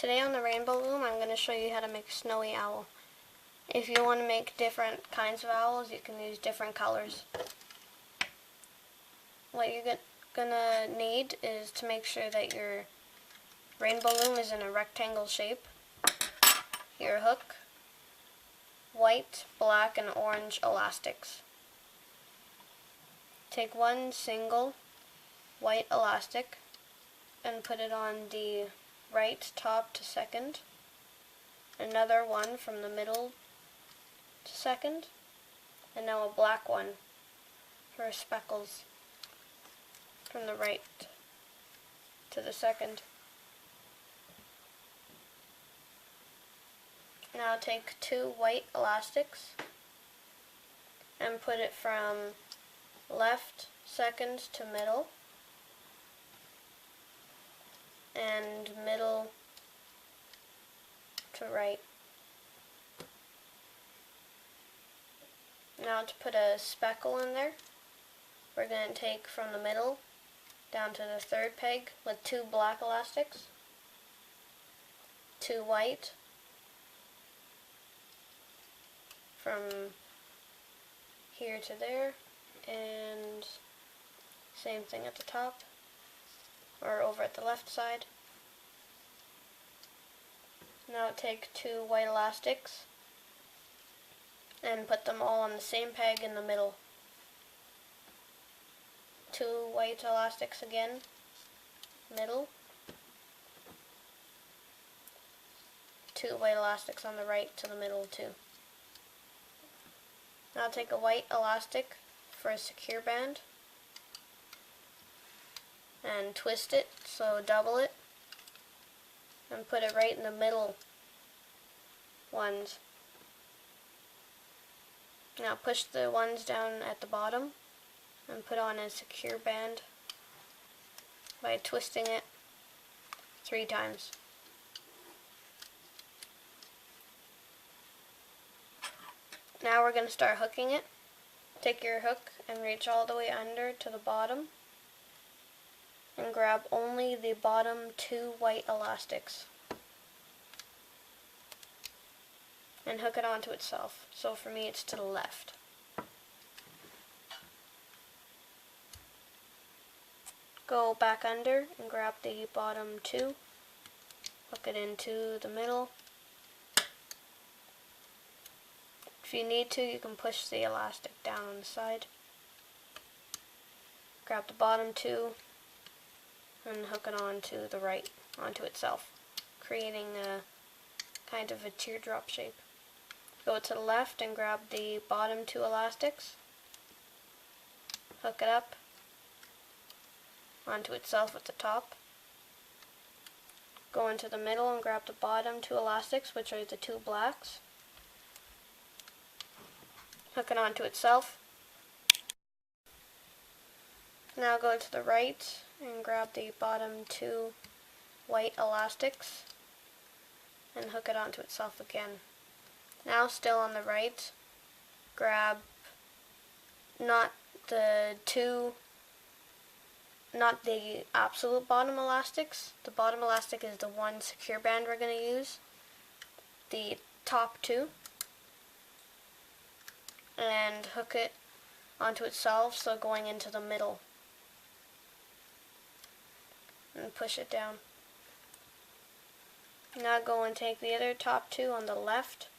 Today on the Rainbow Loom, I'm going to show you how to make a snowy owl. If you want to make different kinds of owls, you can use different colors. What you're going to need is to make sure that your Rainbow Loom is in a rectangle shape, your hook, white, black, and orange elastics. Take one single white elastic and put it on the right top to second, another one from the middle to second, and now a black one for speckles from the right to the second. Now take two white elastics and put it from left second to middle, and middle to right. Now to put a speckle in there, we're going to take from the middle down to the third peg with two black elastics, two white, from here to there, and same thing at the top, or over at the left side. Now take two white elastics and put them all on the same peg in the middle. Two white elastics again, middle. Two white elastics on the right to the middle too. Now take a white elastic for a secure band and twist it, so double it, and put it right in the middle ones. Now push the ones down at the bottom and put on a secure band by twisting it 3 times. Now we're going to start hooking it. Take your hook and reach all the way under to the bottom and grab only the bottom 2 white elastics and hook it onto itself. So for me it's to the left. Go back under and grab the bottom 2, hook it into the middle. If you need to, you can push the elastic down on the side. Grab the bottom 2 and hook it onto the right, onto itself, creating a kind of a teardrop shape. Go to the left and grab the bottom 2 elastics, hook it up onto itself at the top. Go into the middle and grab the bottom 2 elastics, which are the 2 blacks. Hook it onto itself. Now go to the right and grab the bottom 2 white elastics and hook it onto itself again. Now still on the right, grab not the absolute bottom elastics. The bottom elastic is the one secure band we're going to use. The top 2. And hook it onto itself, so going into the middle. And push it down. Now go and take the other top 2 on the left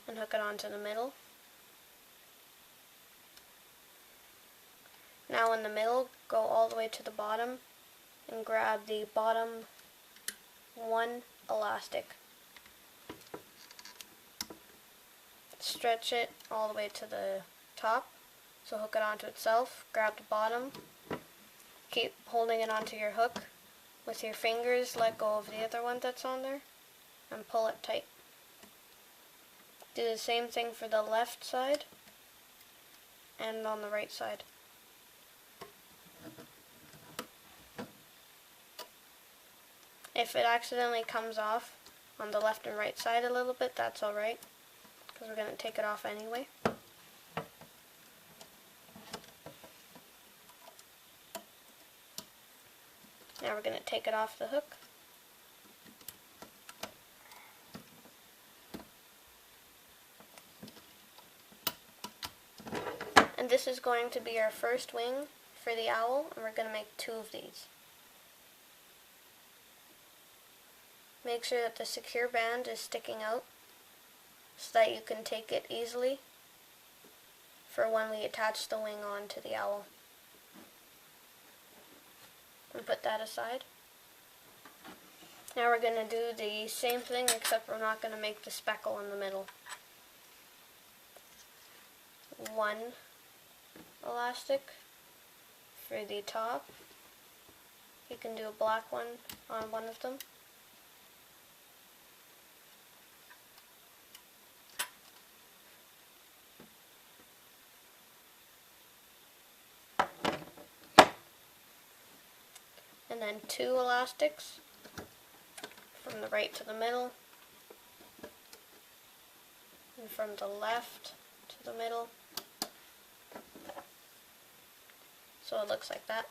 and hook it onto the middle. Now in the middle, go all the way to the bottom and grab the bottom 1 elastic. Stretch it all the way to the top, so hook it onto itself. Grab the bottom, keep holding it onto your hook with your fingers, let go of the other one that's on there, and pull it tight. Do the same thing for the left side and on the right side. If it accidentally comes off on the left and right side a little bit, that's alright, because we're going to take it off anyway. Now we're going to take it off the hook. this is going to be our first wing for the owl, and we're going to make 2 of these. Make sure that the secure band is sticking out so that you can take it easily for when we attach the wing onto the owl. And put that aside. Now we're going to do the same thing, except we're not going to make the speckle in the middle. 1 elastic for the top. You can do a black one on one of them. And then 2 elastics from the right to the middle, and from the left to the middle. So it looks like that.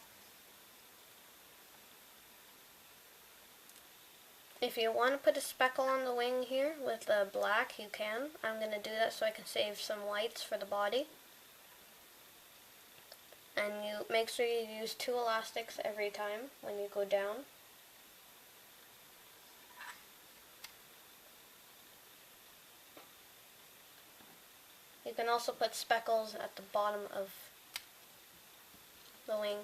If you want to put a speckle on the wing here with the black, you can. I'm going to do that so I can save some whites for the body. And you make sure you use 2 elastics every time when you go down. You can also put speckles at the bottom of the wing.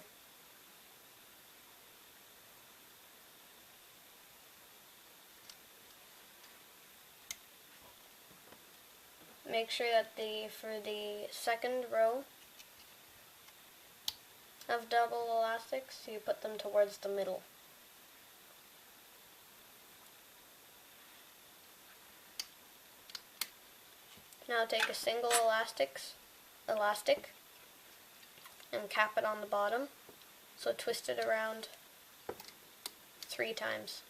Make sure that for the second row of double elastics, you put them towards the middle. Now take a single elastic and cap it on the bottom. So twist it around 3 times.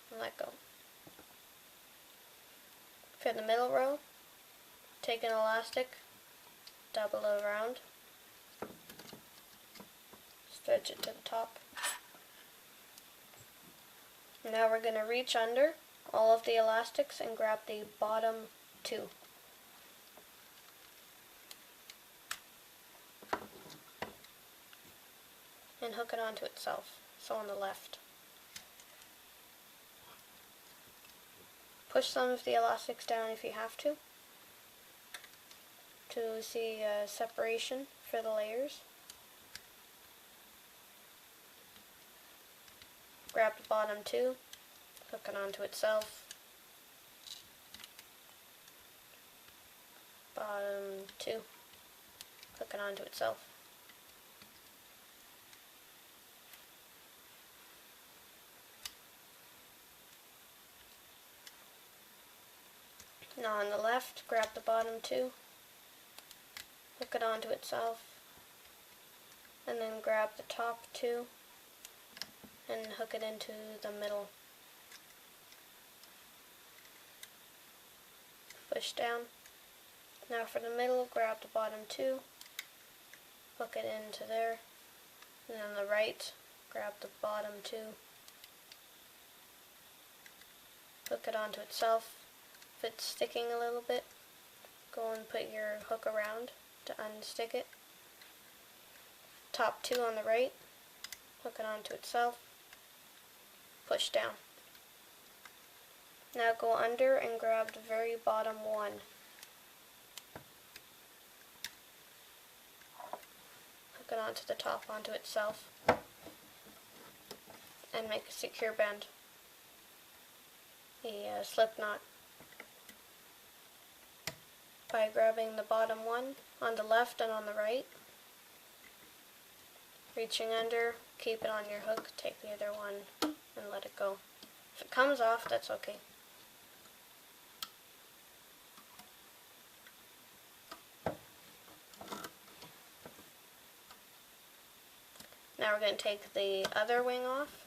And let go. For the middle row, take an elastic, double it around, stretch it to the top. Now we're going to reach under all of the elastics and grab the bottom 2. And hook it onto itself, so on the left. Push some of the elastics down if you have to see separation for the layers. Grab the bottom 2, hook it onto itself. Bottom 2, hook it onto itself. Now on the left, grab the bottom 2, hook it onto itself, and then grab the top 2 and hook it into the middle. Push down. Now for the middle, grab the bottom 2, hook it into there, and on the right, grab the bottom 2, hook it onto itself. If it's sticking a little bit, go and put your hook around to unstick it. Top 2 on the right, hook it onto itself, push down. Now go under and grab the very bottom 1. Hook it onto the top onto itself and make a secure band, a slip knot. By grabbing the bottom 1 on the left and on the right, reaching under, keep it on your hook, take the other one and let it go. If it comes off, that's okay. Now we're going to take the other wing off.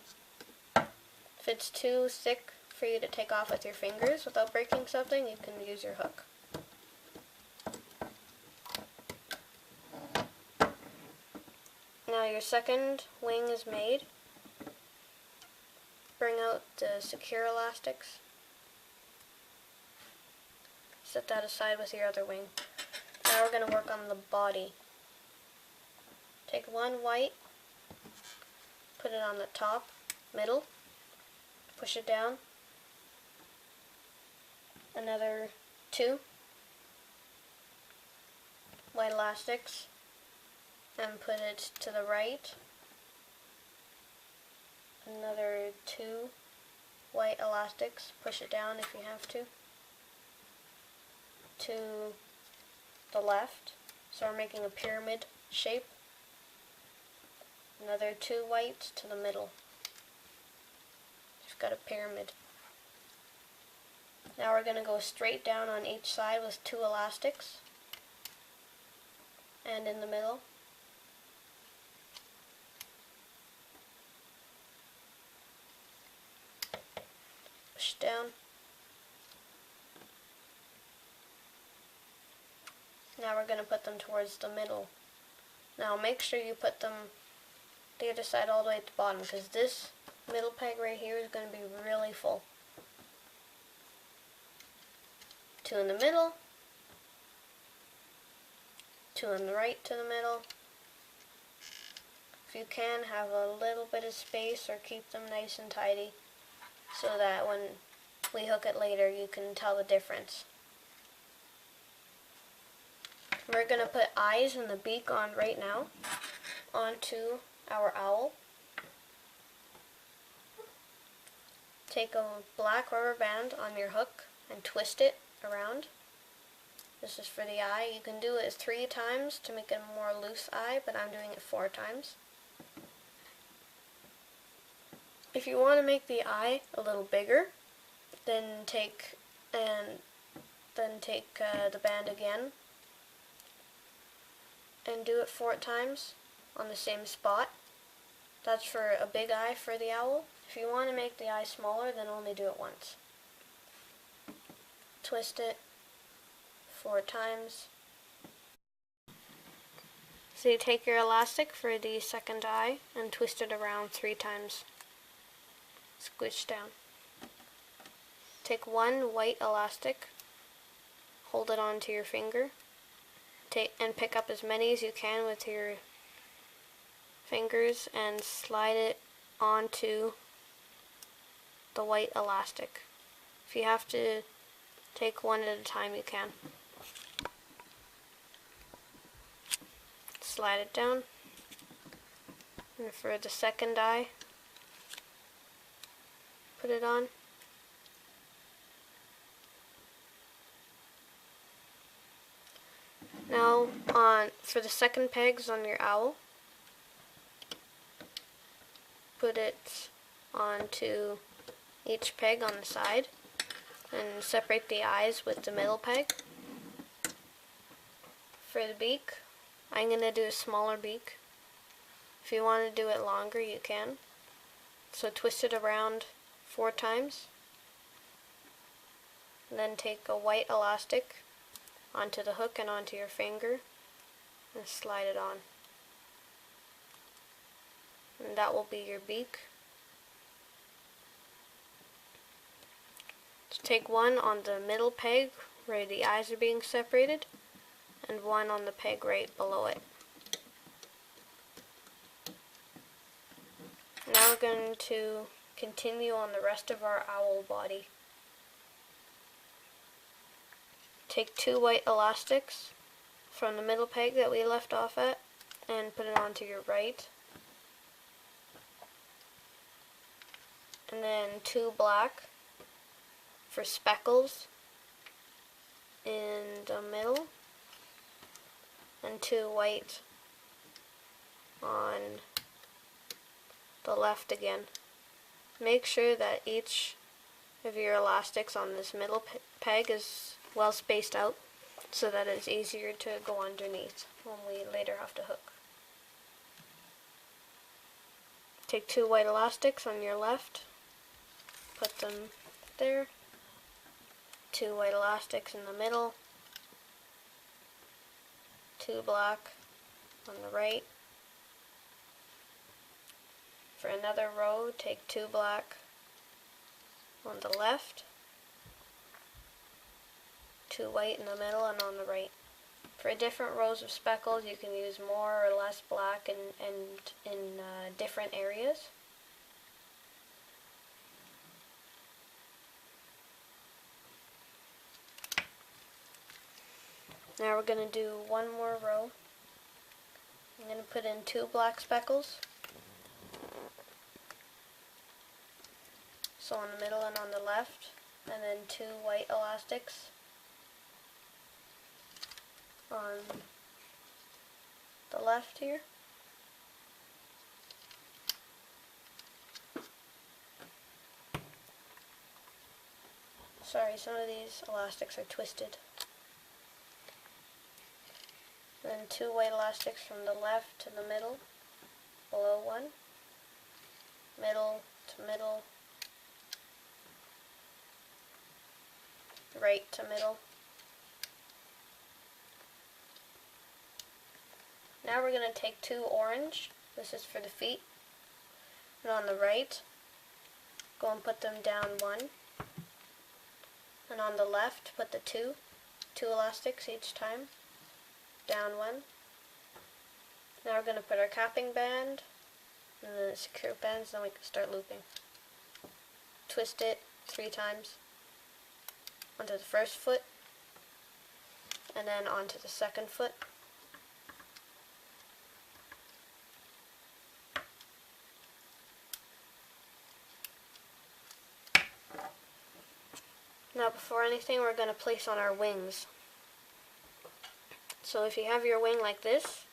If it's too thick for you to take off with your fingers without breaking something, you can use your hook. Now your second wing is made. Bring out the secure elastics. Set that aside with your other wing. Now we're going to work on the body. Take one white, put it on the top, middle, push it down, another 2 white elastics, and put it to the right, another 2 white elastics, push it down if you have to the left, so we're making a pyramid shape, another 2 whites to the middle. Just got a pyramid. Now we're going to go straight down on each side with 2 elastics, and in the middle. Push down. Now we're going to put them towards the middle. Now make sure you put them the other side all the way at the bottom, because this middle peg right here is going to be really full. 2 in the middle, 2 on the right to the middle. If you can, have a little bit of space or keep them nice and tidy so that when we hook it later you can tell the difference. We're going to put eyes and the beak on right now onto our owl. Take a black rubber band on your hook and twist it around. This is for the eye. You can do it 3 times to make it a more loose eye, but I'm doing it 4 times. If you want to make the eye a little bigger, then take the band again and do it 4 times on the same spot. That's for a big eye for the owl. If you want to make the eye smaller, then only do it once. Twist it 4 times. So you take your elastic for the second eye and twist it around 3 times. Squish down. Take 1 white elastic, hold it onto your finger, and pick up as many as you can with your fingers and slide it onto the white elastic. If you have to take 1 at a time, you can. Slide it down. And for the second eye, put it on. Now for the second pegs on your owl, put it onto each peg on the side and separate the eyes with the middle peg. For the beak, I'm going to do a smaller beak. If you want to do it longer, you can. So twist it around 4 times. And then take a white elastic onto the hook and onto your finger and slide it on. And that will be your beak. So take 1 on the middle peg where the eyes are being separated, and 1 on the peg right below it. Now we're going to continue on the rest of our owl body. Take 2 white elastics from the middle peg that we left off at and put it onto your right. And then 2 black for speckles in the middle, and 2 white on the left again. Make sure that each of your elastics on this middle peg is well spaced out so that it's easier to go underneath when we later have to hook. Take 2 white elastics on your left, put them there, 2 white elastics in the middle, 2 black on the right. For another row, take 2 black on the left, 2 white in the middle and on the right. For different rows of speckles, you can use more or less black in different areas. Now we're going to do one more row. I'm going to put in 2 black speckles. So on the middle and on the left, and then 2 white elastics on the left here. Sorry, some of these elastics are twisted. Then 2 white elastics from the left to the middle, below one, middle to middle, right to middle. Now we're going to take 2 orange, this is for the feet, and on the right, go and put them down 1, and on the left, put the 2 elastics each time, down 1. Now we're going to put our capping band, and then the secure bands, then we can start looping. Twist it 3 times onto the first foot, and then onto the second foot. Now before anything, we're going to place on our wings. So if you have your wing like this,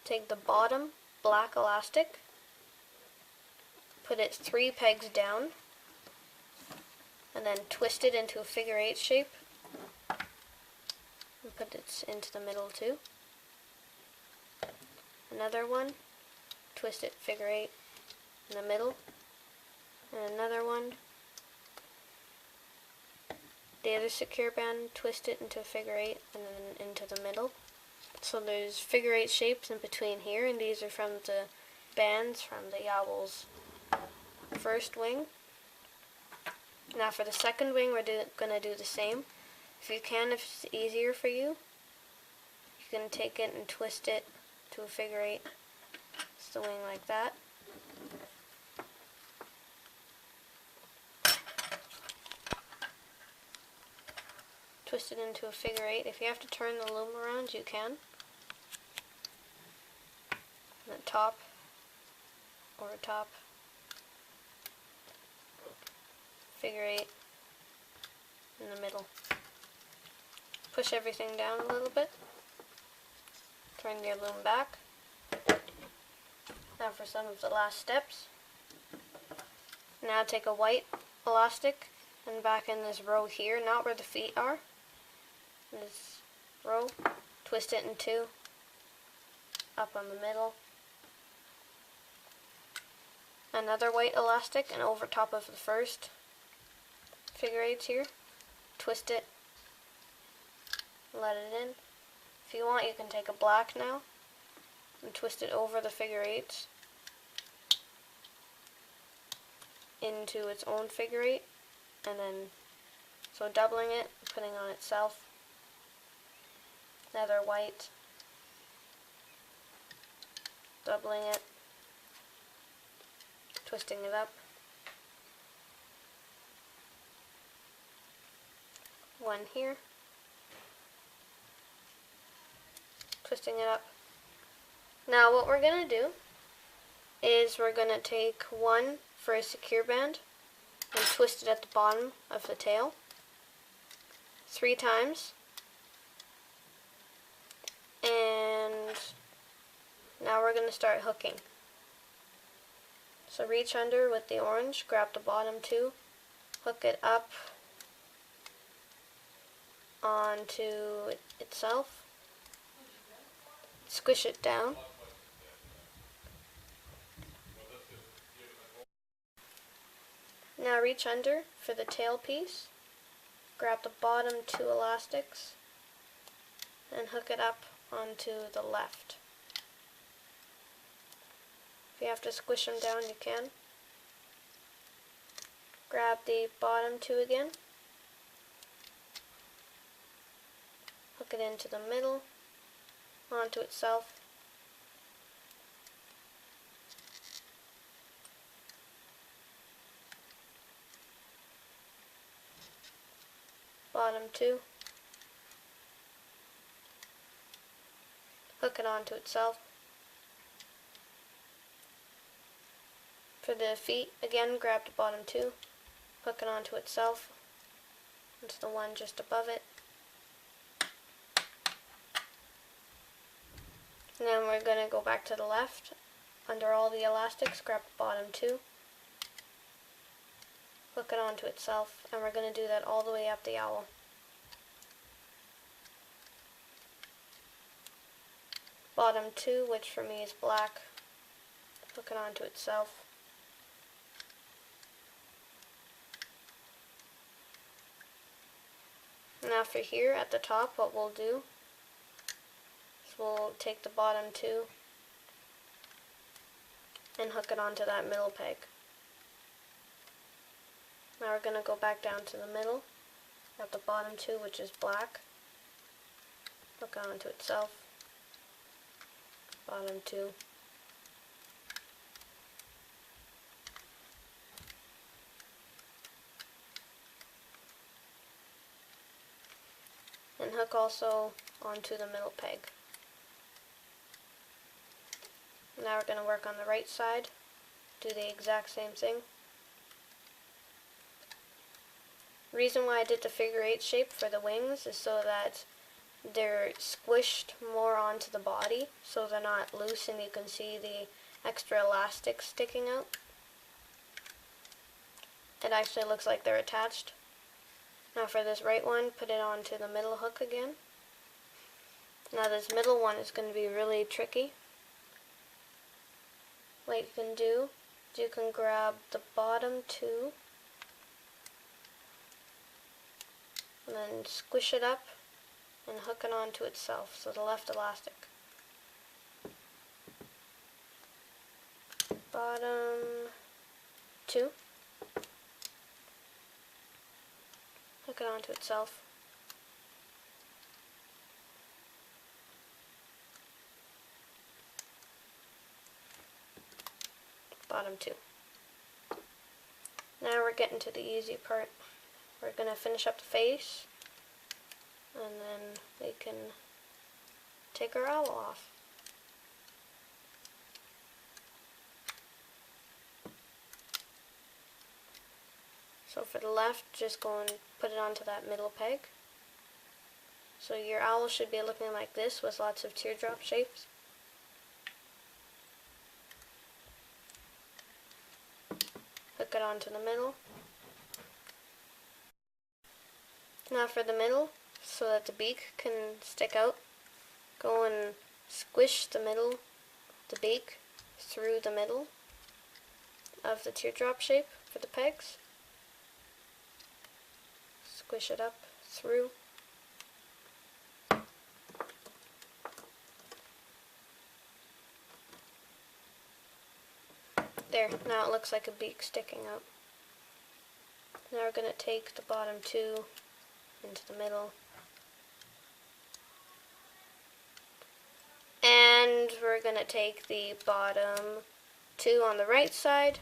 take the bottom black elastic, put it 3 pegs down, and then twist it into a figure 8 shape, and put it into the middle too. Another one, twist it figure 8 in the middle, and another one. The other secure band, twist it into a figure 8 and then into the middle. So there's figure 8 shapes in between here, and these are from the bands from the owl's first wing. Now for the second wing, we're going to do the same. If you can, if it's easier for you, you can take it and twist it to a figure 8. It's the wing like that. Twist it into a figure 8. If you have to turn the loom around, you can. And the top, or top, figure 8 in the middle. Push everything down a little bit. Turn your loom back. Now for some of the last steps. Now take a white elastic and back in this row here, not where the feet are. This row, twist it in 2, up on the middle, another white elastic, and over top of the first figure 8s here, twist it, let it in. If you want, you can take a black now and twist it over the figure 8s into its own figure 8, and then so doubling it, putting on itself. Another white, doubling it, twisting it up, one here, twisting it up. Now what we're going to do is we're going to take one for a secure band and twist it at the bottom of the tail 3 times. And now we're going to start hooking. So reach under with the orange, grab the bottom 2, hook it up onto itself, squish it down, now reach under for the tail piece, grab the bottom 2 elastics, and hook it up onto the left. If you have to squish them down, you can. Grab the bottom 2 again, hook hook it into the middle, onto itself. Bottom 2. Hook it onto itself. For the feet, again, grab the bottom 2, hook it onto itself, into the one just above it. And then we're going to go back to the left. Under all the elastics, grab the bottom 2, hook it onto itself, and we're going to do that all the way up the owl. Bottom 2, which for me is black, hook it onto itself. Now for here at the top, what we'll do is we'll take the bottom 2 and hook it onto that middle peg. Now we're going to go back down to the middle at the bottom 2, which is black, hook it onto itself, bottom 2, and hook also onto the middle peg. Now we're going to work on the right side, do the exact same thing. Reason why I did the figure 8 shape for the wings is so that they're squished more onto the body, so they're not loose and you can see the extra elastic sticking out. It actually looks like they're attached. Now for this right one, put it onto the middle hook again. Now this middle one is going to be really tricky. What you can do is you can grab the bottom 2 and then squish it up and hook it onto itself, so the left elastic. Bottom 2. Hook it onto itself. Bottom 2. Now we're getting to the easy part. We're going to finish up the face, and then we can take our owl off. So for the left, just go and put it onto that middle peg. So your owl should be looking like this with lots of teardrop shapes. Hook it onto the middle. Now for the middle, so that the beak can stick out, go and squish the beak through the middle of the teardrop shape for the pegs. Squish it up through. There, now it looks like a beak sticking out. Now we're going to take the bottom 2 into the middle. And we're going to take the bottom 2 on the right side,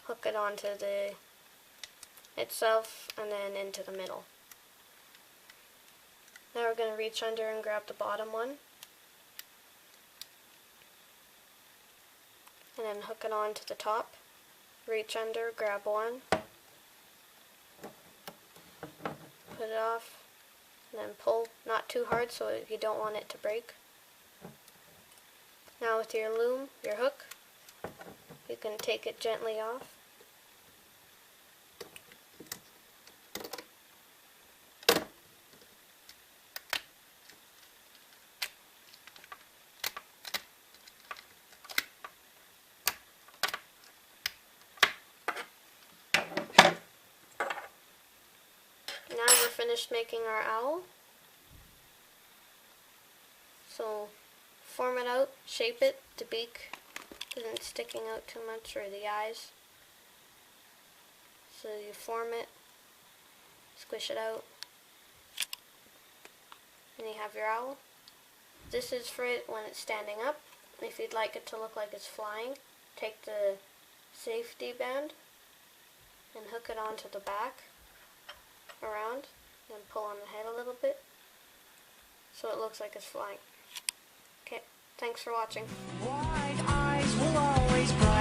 hook it onto itself, and then into the middle. Now we're going to reach under and grab the bottom one, and then hook it onto the top. Reach under, grab one, put it off, and then pull, not too hard so you don't want it to break. Now with your loom, your hook, you can take it gently off. Now we're finished making our owl. So form it out, shape it, the beak isn't sticking out too much, or the eyes. So you form it, squish it out, And you have your owl. This is for it when it's standing up. If you'd like it to look like it's flying, take the safety band and hook it onto the back around, then pull on the head a little bit so it looks like it's flying. Okay, thanks for watching. Wide eyes will always bright.